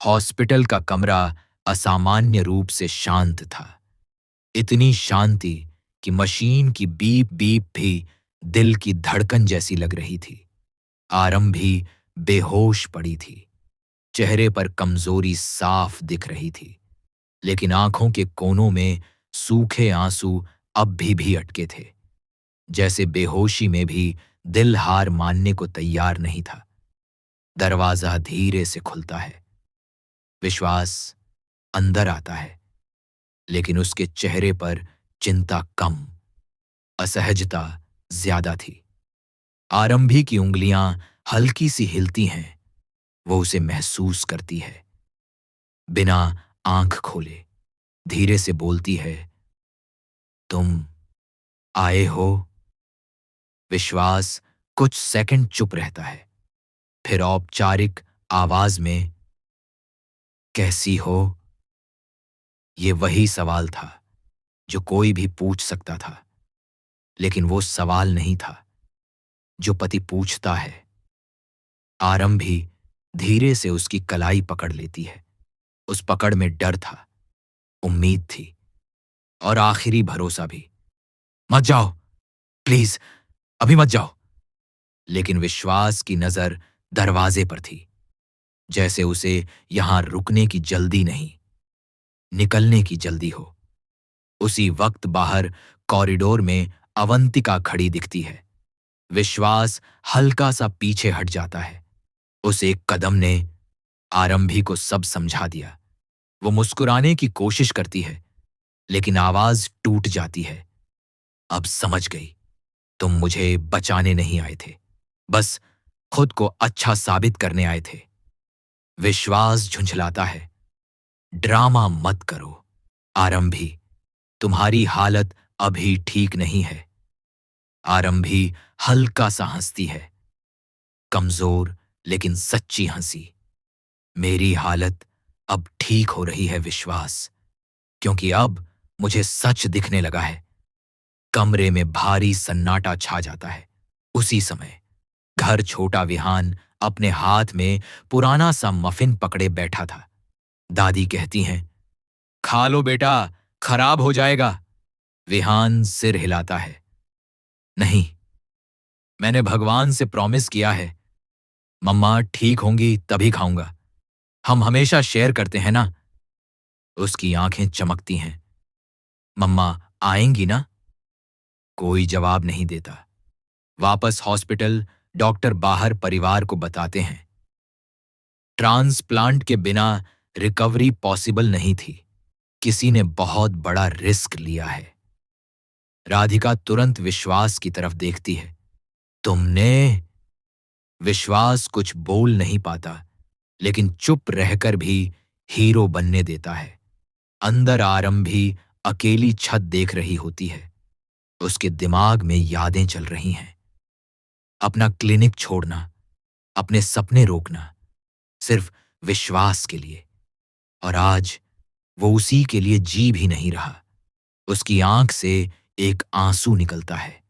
Hospital का कमरा असामान्य रूप से शांत था। इतनी शांति कि मशीन की बीप बीप भी दिल की धड़कन जैसी लग रही थी। आरंभी बेहोश पड़ी थी। चेहरे पर कमजोरी साफ दिख रही थी, लेकिन आंखों के कोनों में सूखे आंसू अब भी अटके थे, जैसे बेहोशी में भी दिल हार मानने को तैयार नहीं था। दरवाजा धीरे से खुलता है। विश्वास अंदर आता है, लेकिन उसके चेहरे पर चिंता कम, असहजता ज्यादा थी। आरंभी की उंगलियां हल्की सी हिलती हैं। वो उसे महसूस करती है। बिना आंख खोले धीरे से बोलती है, तुम आए हो। विश्वास कुछ सेकंड चुप रहता है, फिर औपचारिक आवाज में, कैसी हो। ये वही सवाल था जो कोई भी पूछ सकता था, लेकिन वो सवाल नहीं था जो पति पूछता है। आरंभी धीरे से उसकी कलाई पकड़ लेती है। उस पकड़ में डर था, उम्मीद थी, और आखिरी भरोसा भी। मत जाओ, प्लीज, अभी मत जाओ। लेकिन विश्वास की नजर दरवाजे पर थी, जैसे उसे यहां रुकने की जल्दी नहीं, निकलने की जल्दी हो। उसी वक्त बाहर कॉरिडोर में अवंतिका खड़ी दिखती है। विश्वास हल्का सा पीछे हट जाता है। उस एक कदम ने आरंभी को सब समझा दिया। वो मुस्कुराने की कोशिश करती है, लेकिन आवाज टूट जाती है। अब समझ गई, तुम मुझे बचाने नहीं आए थे, बस खुद को अच्छा साबित करने आए थे। विश्वास झुंझलाता है, ड्रामा मत करो आरंभी, तुम्हारी हालत अभी ठीक नहीं है। आरंभी हल्का सा हंसती है, कमजोर लेकिन सच्ची हंसी। मेरी हालत अब ठीक हो रही है विश्वास, क्योंकि अब मुझे सच दिखने लगा है। कमरे में भारी सन्नाटा छा जाता है। उसी समय घर छोटा विहान अपने हाथ में पुराना सा मफिन पकड़े बैठा था। दादी कहती हैं, खा लो बेटा, खराब हो जाएगा। विहान सिर हिलाता है, नहीं, मैंने भगवान से प्रॉमिस किया है, मम्मा ठीक होंगी तभी खाऊंगा। हम हमेशा शेयर करते हैं ना। उसकी आंखें चमकती हैं, मम्मा आएंगी ना। कोई जवाब नहीं देता। वापस हॉस्पिटल डॉक्टर बाहर परिवार को बताते हैं, ट्रांसप्लांट के बिना रिकवरी पॉसिबल नहीं थी। किसी ने बहुत बड़ा रिस्क लिया है। राधिका तुरंत विश्वास की तरफ देखती है, तुमने। विश्वास कुछ बोल नहीं पाता, लेकिन चुप रहकर भी हीरो बनने देता है। अंदर आरंभी अकेली छत देख रही होती है। उसके दिमाग में यादें चल रही हैं। अपना क्लिनिक छोड़ना, अपने सपने रोकना, सिर्फ विश्वास के लिए। और आज वो उसी के लिए जी भी नहीं रहा। उसकी आंख से एक आंसू निकलता है,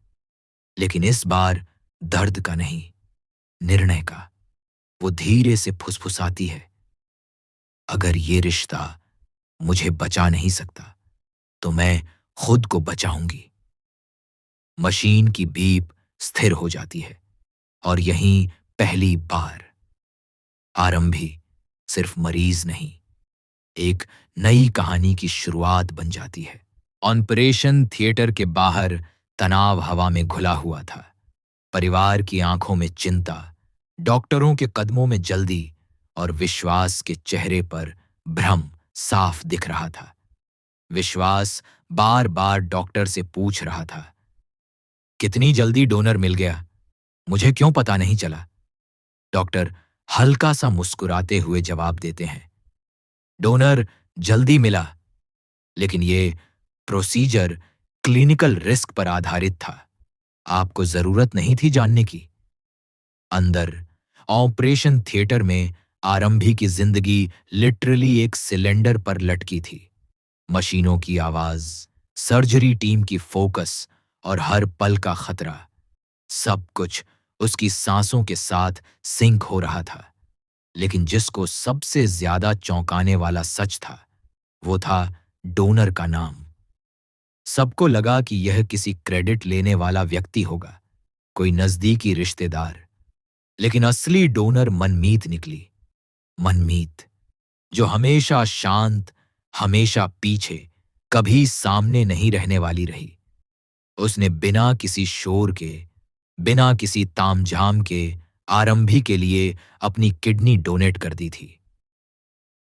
लेकिन इस बार दर्द का नहीं, निर्णय का। वो धीरे से फुसफुसाती है, अगर ये रिश्ता मुझे बचा नहीं सकता, तो मैं खुद को बचाऊंगी। मशीन की बीप स्थिर हो जाती है, और यहीं पहली बार आरंभी सिर्फ मरीज नहीं, एक नई कहानी की शुरुआत बन जाती है। ऑपरेशन थिएटर के बाहर तनाव हवा में घुला हुआ था। परिवार की आंखों में चिंता, डॉक्टरों के कदमों में जल्दी, और विश्वास के चेहरे पर भ्रम साफ दिख रहा था। विश्वास बार बार डॉक्टर से पूछ रहा था, कितनी जल्दी डोनर मिल गया, मुझे क्यों पता नहीं चला। डॉक्टर हल्का सा मुस्कुराते हुए जवाब देते हैं, डोनर जल्दी मिला, लेकिन ये प्रोसीजर क्लिनिकल रिस्क पर आधारित था। आपको जरूरत नहीं थी जानने की। अंदर ऑपरेशन थिएटर में आरंभी की जिंदगी लिटरली एक सिलेंडर पर लटकी थी। मशीनों की आवाज, सर्जरी टीम की फोकस, और हर पल का खतरा, सब कुछ उसकी सांसों के साथ सिंक हो रहा था। लेकिन जिसको सबसे ज्यादा चौंकाने वाला सच था, वो था डोनर का नाम। सबको लगा कि यह किसी क्रेडिट लेने वाला व्यक्ति होगा, कोई नजदीकी रिश्तेदार। लेकिन असली डोनर मनमीत निकली। मनमीत, जो हमेशा शांत, हमेशा पीछे, कभी सामने नहीं रहने वाली रही। उसने बिना किसी शोर के, बिना किसी तामझाम के आरंभी के लिए अपनी किडनी डोनेट कर दी थी।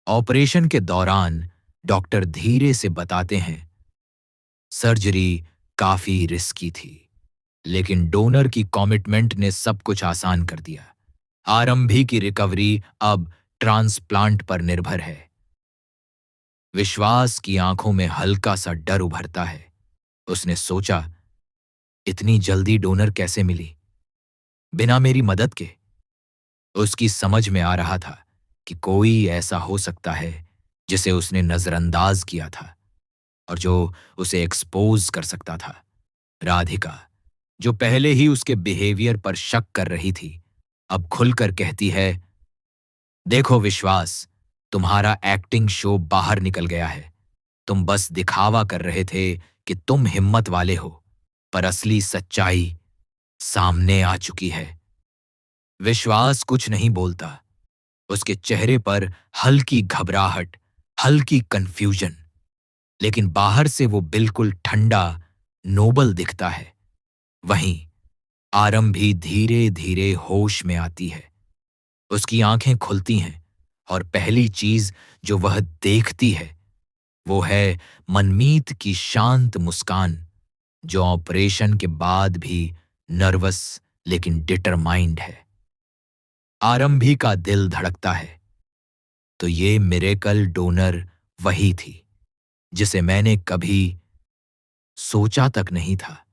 ऑपरेशन के दौरान डॉक्टर धीरे से बताते हैं, सर्जरी काफी रिस्की थी, लेकिन डोनर की कमिटमेंट ने सब कुछ आसान कर दिया। आरंभी की रिकवरी अब ट्रांसप्लांट पर निर्भर है। विश्वास की आंखों में हल्का सा डर उभरता है। उसने सोचा, इतनी जल्दी डोनर कैसे मिली, बिना मेरी मदद के? उसकी समझ में आ रहा था कि कोई ऐसा हो सकता है जिसे उसने नजरअंदाज किया था और जो उसे एक्सपोज कर सकता था। राधिका, जो पहले ही उसके बिहेवियर पर शक कर रही थी, अब खुलकर कहती है, देखो विश्वास, तुम्हारा एक्टिंग शो बाहर निकल गया है। तुम बस दिखावा कर रहे थे कि तुम हिम्मत वाले हो, पर असली सच्चाई सामने आ चुकी है। विश्वास कुछ नहीं बोलता। उसके चेहरे पर हल्की घबराहट, हल्की कंफ्यूजन, लेकिन बाहर से वो बिल्कुल ठंडा, नोबल दिखता है। वहीं आरंभी धीरे धीरे होश में आती है। उसकी आंखें खुलती हैं और पहली चीज जो वह देखती है वो है मनमीत की शांत मुस्कान, जो ऑपरेशन के बाद भी नर्वस लेकिन डिटरमाइंड है। आरंभी का दिल धड़कता है। तो ये मिरेकल डोनर वही थी जिसे मैंने कभी सोचा तक नहीं था।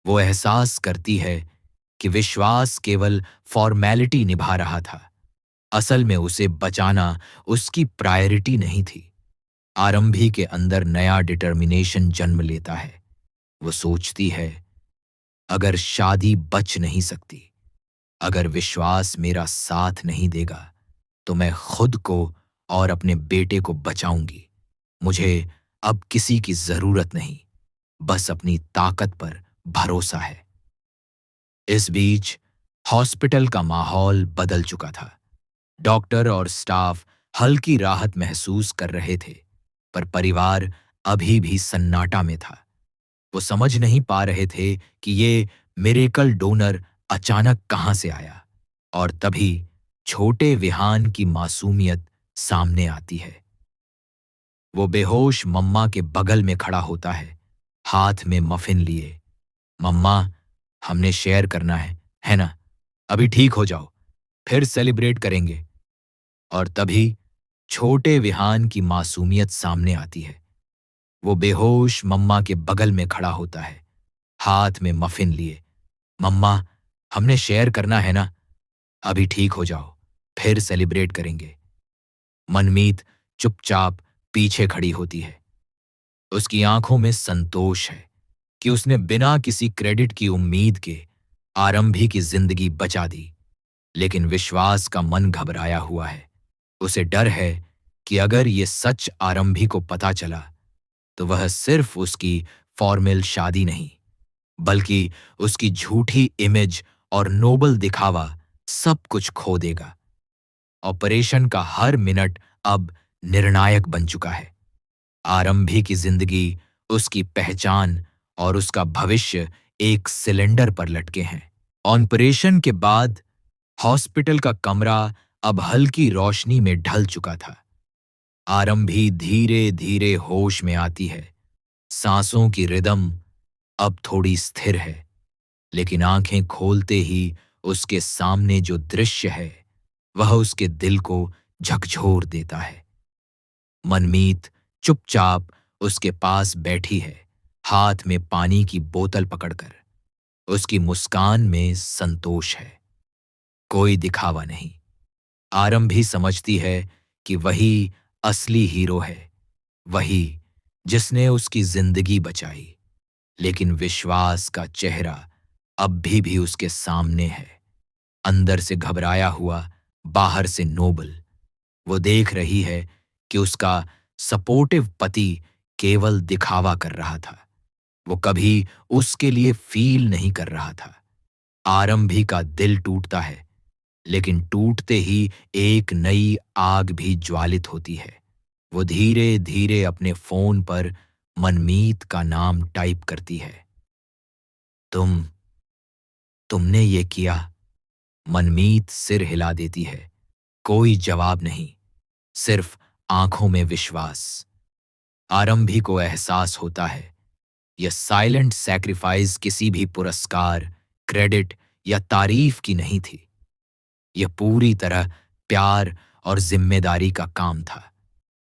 वो एहसास करती है कि विश्वास केवल फॉर्मेलिटी निभा रहा था। असल में उसे बचाना उसकी प्रायोरिटी नहीं थी। आरंभी के अंदर नया डिटर्मिनेशन जन्म लेता है। वो सोचती है, अगर शादी बच नहीं सकती, अगर विश्वास मेरा साथ नहीं देगा, तो मैं खुद को और अपने बेटे को बचाऊंगी। मुझे अब किसी की जरूरत नहीं, बस अपनी ताकत पर भरोसा है। इस बीच हॉस्पिटल का माहौल बदल चुका था। डॉक्टर और स्टाफ हल्की राहत महसूस कर रहे थे, पर परिवार अभी भी सन्नाटा में था। वो समझ नहीं पा रहे थे कि ये मिरेकल डोनर अचानक कहां से आया। और तभी छोटे विहान की मासूमियत सामने आती है। वो बेहोश मम्मा के बगल में खड़ा होता है, हाथ में मफिन लिए। मम्मा, हमने शेयर करना है ना? अभी ठीक हो जाओ, फिर सेलिब्रेट करेंगे। और तभी छोटे विहान की मासूमियत सामने आती है। वो बेहोश मम्मा के बगल में खड़ा होता है, हाथ में मफिन लिए। मम्मा, हमने शेयर करना है ना? अभी ठीक हो जाओ, फिर सेलिब्रेट करेंगे। मनमीत चुपचाप पीछे खड़ी होती है। उसकी आंखों में संतोष है कि उसने बिना किसी क्रेडिट की उम्मीद के आरंभी की जिंदगी बचा दी। लेकिन विश्वास का मन घबराया हुआ है। उसे डर है कि अगर ये सच आरंभी को पता चला, तो वह सिर्फ उसकी फॉर्मल शादी नहीं, बल्कि उसकी झूठी इमेज और नोबल दिखावा सब कुछ खो देगा। ऑपरेशन का हर मिनट अब निर्णायक बन चुका है। आरंभी की जिंदगी, उसकी पहचान और उसका भविष्य एक सिलेंडर पर लटके हैं। ऑपरेशन के बाद हॉस्पिटल का कमरा अब हल्की रोशनी में ढल चुका था। आरंभी धीरे धीरे होश में आती है। सांसों की रिदम अब थोड़ी स्थिर है, लेकिन आंखें खोलते ही उसके सामने जो दृश्य है वह उसके दिल को झकझोर देता है। मनमीत चुपचाप उसके पास बैठी है, हाथ में पानी की बोतल पकड़कर। उसकी मुस्कान में संतोष है, कोई दिखावा नहीं। आरंभी समझती है कि वही असली हीरो है, वही जिसने उसकी जिंदगी बचाई। लेकिन विश्वास का चेहरा अब भी उसके सामने है, अंदर से घबराया हुआ, बाहर से नोबल। वो देख रही है कि उसका सपोर्टिव पति केवल दिखावा कर रहा था, वो कभी उसके लिए फील नहीं कर रहा था। आरंभी का दिल टूटता है, लेकिन टूटते ही एक नई आग भी ज्वालित होती है। वो धीरे धीरे अपने फोन पर मनमीत का नाम टाइप करती है। तुम तुमने ये किया? मनमीत सिर हिला देती है। कोई जवाब नहीं, सिर्फ आंखों में विश्वास। आरंभी को एहसास होता है यह साइलेंट सैक्रिफाइस किसी भी पुरस्कार, क्रेडिट या तारीफ की नहीं थी। यह पूरी तरह प्यार और जिम्मेदारी का काम था।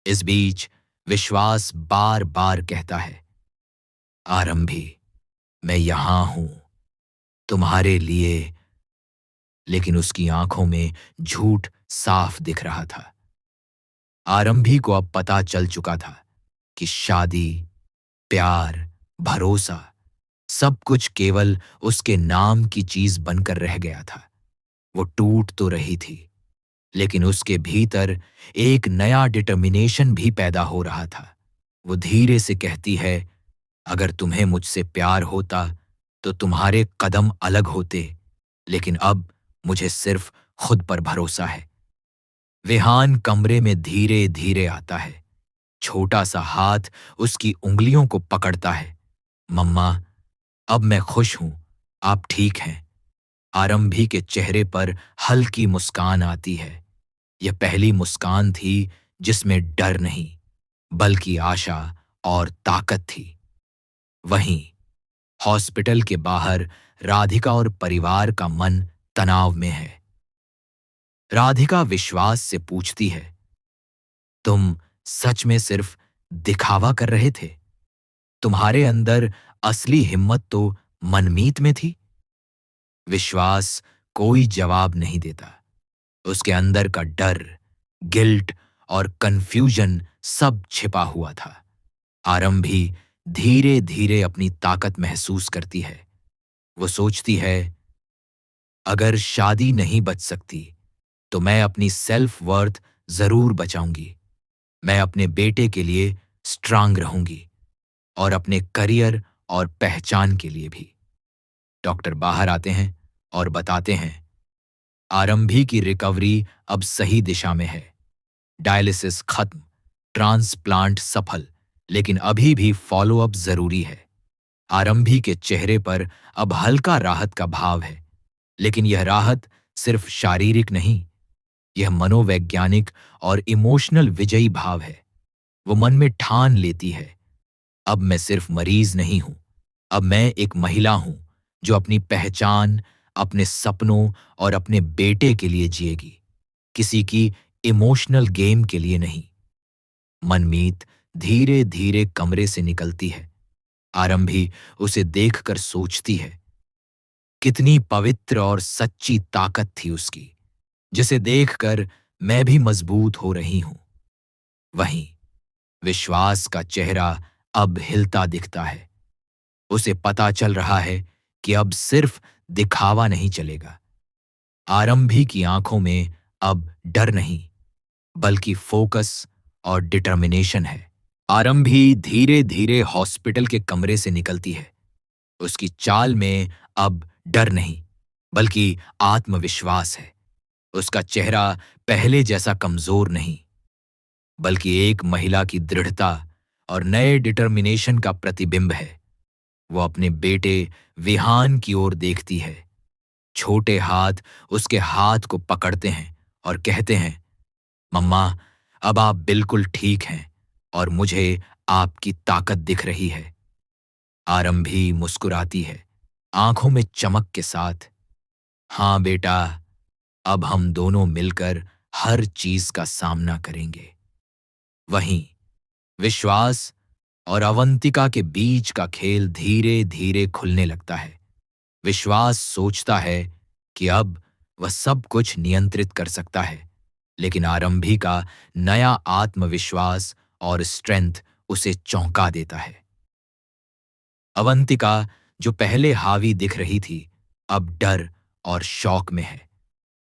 इस बीच विश्वास बार बार कहता है, आरंभी, मैं यहां हूं तुम्हारे लिए। लेकिन उसकी आंखों में झूठ साफ दिख रहा था। आरंभी को अब पता चल चुका था कि शादी, प्यार, भरोसा, सब कुछ केवल उसके नाम की चीज बनकर रह गया था। वो टूट तो रही थी, लेकिन उसके भीतर एक नया डिटर्मिनेशन भी पैदा हो रहा था। वो धीरे से कहती है, अगर तुम्हें मुझसे प्यार होता तो तुम्हारे कदम अलग होते, लेकिन अब मुझे सिर्फ खुद पर भरोसा है। विहान कमरे में धीरे धीरे आता है। छोटा सा हाथ उसकी उंगलियों को पकड़ता है। मम्मा, अब मैं खुश हूं, आप ठीक हैं। आरंभी के चेहरे पर हल्की मुस्कान आती है। यह पहली मुस्कान थी जिसमें डर नहीं, बल्कि आशा और ताकत थी। वहीं हॉस्पिटल के बाहर राधिका और परिवार का मन तनाव में है। राधिका विश्वास से पूछती है, तुम सच में सिर्फ दिखावा कर रहे थे? तुम्हारे अंदर असली हिम्मत तो मनमीत में थी। विश्वास कोई जवाब नहीं देता। उसके अंदर का डर, गिल्ट और कंफ्यूजन सब छिपा हुआ था। आरंभी धीरे धीरे अपनी ताकत महसूस करती है। वो सोचती है, अगर शादी नहीं बच सकती तो मैं अपनी सेल्फ वर्थ जरूर बचाऊंगी। मैं अपने बेटे के लिए स्ट्रांग रहूंगी और अपने करियर और पहचान के लिए भी। डॉक्टर बाहर आते हैं और बताते हैं, आरंभी की रिकवरी अब सही दिशा में है। डायलिसिस खत्म, ट्रांसप्लांट सफल, लेकिन अभी भी फॉलोअप जरूरी है। आरंभी के चेहरे पर अब हल्का राहत का भाव है, लेकिन यह राहत सिर्फ शारीरिक नहीं, यह मनोवैज्ञानिक और इमोशनल विजयी भाव है। वो मन में ठान लेती है, अब मैं सिर्फ मरीज नहीं हूं, अब मैं एक महिला हूं जो अपनी पहचान, अपने सपनों और अपने बेटे के लिए जिएगी, किसी की इमोशनल गेम के लिए नहीं। मनमीत धीरे धीरे कमरे से निकलती है। आरंभी उसे देखकर सोचती है, कितनी पवित्र और सच्ची ताकत थी उसकी, जिसे देखकर मैं भी मजबूत हो रही हूं। वहीं विश्वास का चेहरा अब हिलता दिखता है। उसे पता चल रहा है कि अब सिर्फ दिखावा नहीं चलेगा। आरंभी की आंखों में अब डर नहीं, बल्कि फोकस और डिटर्मिनेशन है। आरंभी धीरे धीरे हॉस्पिटल के कमरे से निकलती है। उसकी चाल में अब डर नहीं, बल्कि आत्मविश्वास है। उसका चेहरा पहले जैसा कमजोर नहीं, बल्कि एक महिला की दृढ़ता और नए डिटर्मिनेशन का प्रतिबिंब है। वो अपने बेटे विहान की ओर देखती है। छोटे हाथ उसके हाथ को पकड़ते हैं और कहते हैं, मम्मा, अब आप बिल्कुल ठीक हैं और मुझे आपकी ताकत दिख रही है। आरंभी मुस्कुराती है, आंखों में चमक के साथ। हाँ बेटा, अब हम दोनों मिलकर हर चीज का सामना करेंगे। वहीं विश्वास और अवंतिका के बीच का खेल धीरे धीरे खुलने लगता है। विश्वास सोचता है कि अब वह सब कुछ नियंत्रित कर सकता है, लेकिन आरंभी का नया आत्मविश्वास और स्ट्रेंथ उसे चौंका देता है। अवंतिका, जो पहले हावी दिख रही थी, अब डर और शौक में है।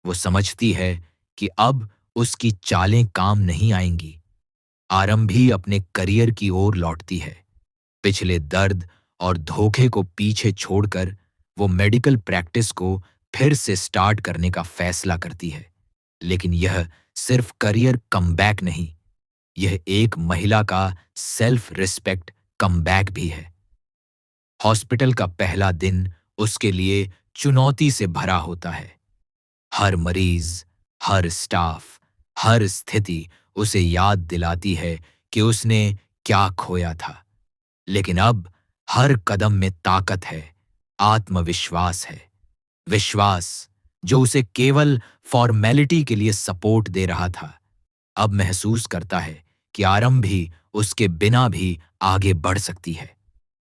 वो समझती है कि अब उसकी चालें काम नहीं आएंगी। आरंभी अपने करियर की ओर लौटती है। पिछले दर्द और धोखे को पीछे छोड़कर वो मेडिकल प्रैक्टिस को फिर से स्टार्ट करने का फैसला करती है। लेकिन यह सिर्फ करियर कमबैक नहीं, यह एक महिला का सेल्फ रिस्पेक्ट कमबैक भी है। हॉस्पिटल का पहला दिन उसके लिए चुनौती से भरा होता है। हर मरीज, हर स्टाफ, हर स्थिति उसे याद दिलाती है कि उसने क्या खोया था। लेकिन अब हर कदम में ताकत है, आत्मविश्वास है। विश्वास जो उसे केवल फॉर्मेलिटी के लिए सपोर्ट दे रहा था, अब महसूस करता है कि आरंभी उसके बिना भी आगे बढ़ सकती है।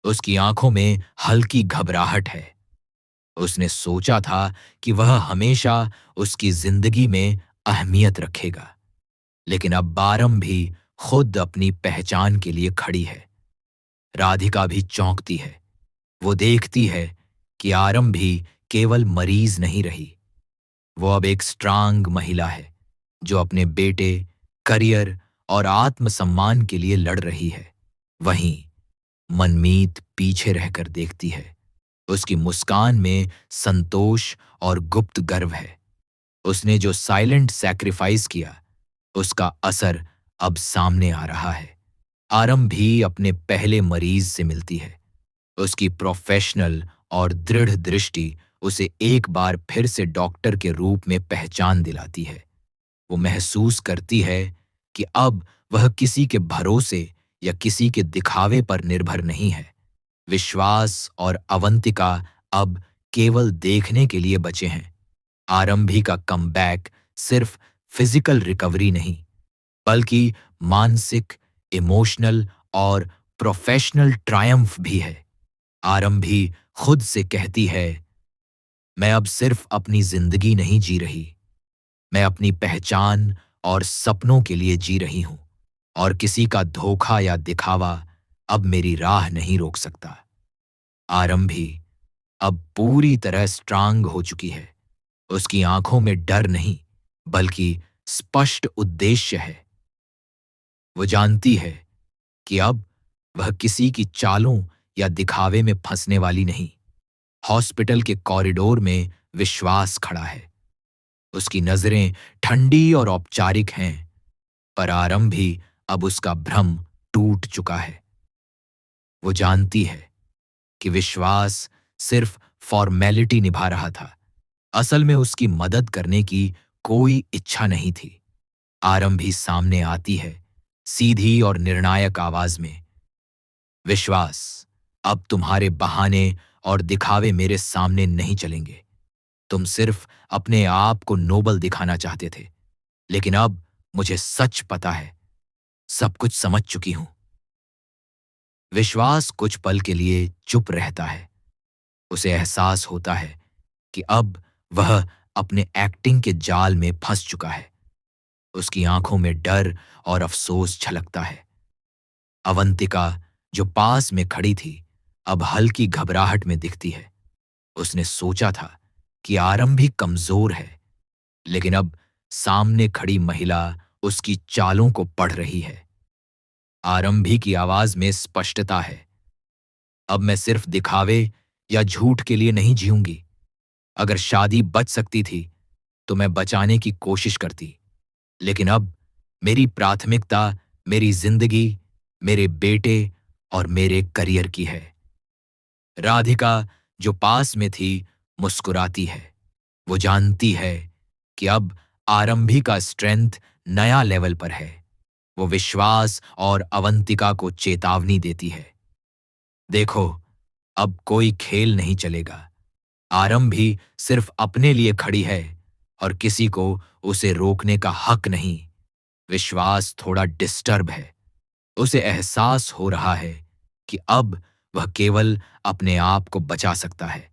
उसकी आंखों में हल्की घबराहट है। उसने सोचा था कि वह हमेशा उसकी जिंदगी में अहमियत रखेगा, लेकिन अब आरंभी खुद अपनी पहचान के लिए खड़ी है। राधिका भी चौंकती है। वो देखती है कि आरंभी केवल मरीज नहीं रही, वो अब एक स्ट्रांग महिला है जो अपने बेटे, करियर और आत्मसम्मान के लिए लड़ रही है। वहीं मनमीत पीछे रहकर देखती है। उसकी मुस्कान में संतोष और गुप्त गर्व है। उसने जो साइलेंट सैक्रिफाइस किया, उसका असर अब सामने आ रहा है। आरंभी अपने पहले मरीज से मिलती है। उसकी प्रोफेशनल और दृढ़ दृष्टि उसे एक बार फिर से डॉक्टर के रूप में पहचान दिलाती है। वो महसूस करती है कि अब वह किसी के भरोसे या किसी के दिखावे पर निर्भर नहीं है। विश्वास और अवंतिका अब केवल देखने के लिए बचे हैं। आरंभी का कमबैक सिर्फ फिजिकल रिकवरी नहीं, बल्कि मानसिक, इमोशनल और प्रोफेशनल ट्रायम्फ भी है। आरंभी खुद से कहती है, मैं अब सिर्फ अपनी जिंदगी नहीं जी रही, मैं अपनी पहचान और सपनों के लिए जी रही हूं, और किसी का धोखा या दिखावा अब मेरी राह नहीं रोक सकता। आरंभी अब पूरी तरह स्ट्रांग हो चुकी है। उसकी आंखों में डर नहीं, बल्कि स्पष्ट उद्देश्य है। वो जानती है कि अब वह किसी की चालों या दिखावे में फंसने वाली नहीं। हॉस्पिटल के कॉरिडोर में विश्वास खड़ा है। उसकी नजरें ठंडी और औपचारिक हैं, पर आरंभी अब उसका भ्रम टूट चुका है। वो जानती है कि विश्वास सिर्फ फॉर्मेलिटी निभा रहा था। असल में उसकी मदद करने की कोई इच्छा नहीं थी। आरंभी सामने आती है, सीधी और निर्णायक आवाज में, विश्वास, अब तुम्हारे बहाने और दिखावे मेरे सामने नहीं चलेंगे। तुम सिर्फ अपने आप को नोबल दिखाना चाहते थे, लेकिन अब मुझे सच पता है, सब कुछ समझ चुकी हूं। विश्वास कुछ पल के लिए चुप रहता है। उसे एहसास होता है कि अब वह अपने एक्टिंग के जाल में फंस चुका है। उसकी आंखों में डर और अफसोस झलकता है। अवंतिका, जो पास में खड़ी थी, अब हल्की घबराहट में दिखती है। उसने सोचा था कि आरंभी कमजोर है, लेकिन अब सामने खड़ी महिला उसकी चालों को पढ़ रही है। आरंभी की आवाज में स्पष्टता है, अब मैं सिर्फ दिखावे या झूठ के लिए नहीं जीऊंगी। अगर शादी बच सकती थी तो मैं बचाने की कोशिश करती, लेकिन अब मेरी प्राथमिकता मेरी जिंदगी, मेरे बेटे और मेरे करियर की है। राधिका, जो पास में थी, मुस्कुराती है। वो जानती है कि अब आरंभी का स्ट्रेंथ नया लेवल पर है। वो विश्वास और अवंतिका को चेतावनी देती है, देखो, अब कोई खेल नहीं चलेगा। आरंभी सिर्फ अपने लिए खड़ी है और किसी को उसे रोकने का हक नहीं। विश्वास थोड़ा डिस्टर्ब है। उसे एहसास हो रहा है कि अब वह केवल अपने आप को बचा सकता है।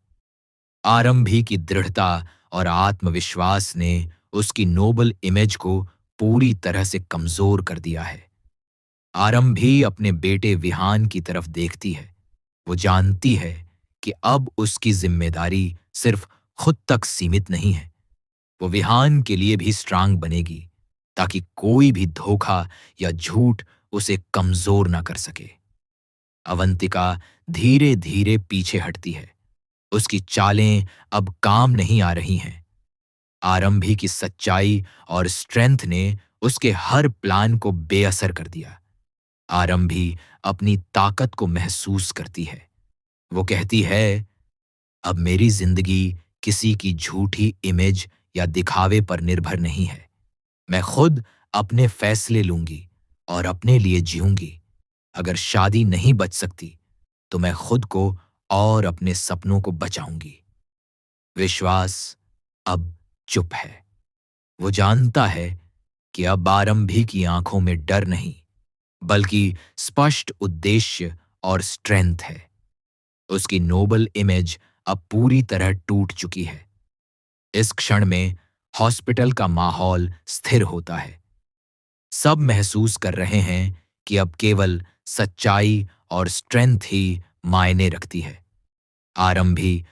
आरंभी की दृढ़ता और आत्मविश्वास ने उसकी नोबल इमेज को पूरी तरह से कमजोर कर दिया है। आरंभी अपने बेटे विहान की तरफ देखती है। वो जानती है कि अब उसकी जिम्मेदारी सिर्फ खुद तक सीमित नहीं है। वो विहान के लिए भी स्ट्रांग बनेगी, ताकि कोई भी धोखा या झूठ उसे कमजोर ना कर सके। अवंतिका धीरे धीरे पीछे हटती है। उसकी चालें अब काम नहीं आ रही हैं। आरंभी की सच्चाई और स्ट्रेंथ ने उसके हर प्लान को बेअसर कर दिया। आरंभी अपनी ताकत को महसूस करती है। वो कहती है, अब मेरी जिंदगी किसी की झूठी इमेज या दिखावे पर निर्भर नहीं है। मैं खुद अपने फैसले लूंगी और अपने लिए जीऊंगी। अगर शादी नहीं बच सकती, तो मैं खुद को और अपने सपनों को बचाऊंगी। विश्वास अब चुप है। वो जानता है कि अब आरंभी की आंखों में डर नहीं, बल्कि स्पष्ट उद्देश्य और स्ट्रेंथ है। उसकी नोबल इमेज अब पूरी तरह टूट चुकी है। इस क्षण में हॉस्पिटल का माहौल स्थिर होता है। सब महसूस कर रहे हैं कि अब केवल सच्चाई और स्ट्रेंथ ही मायने रखती है। आरंभी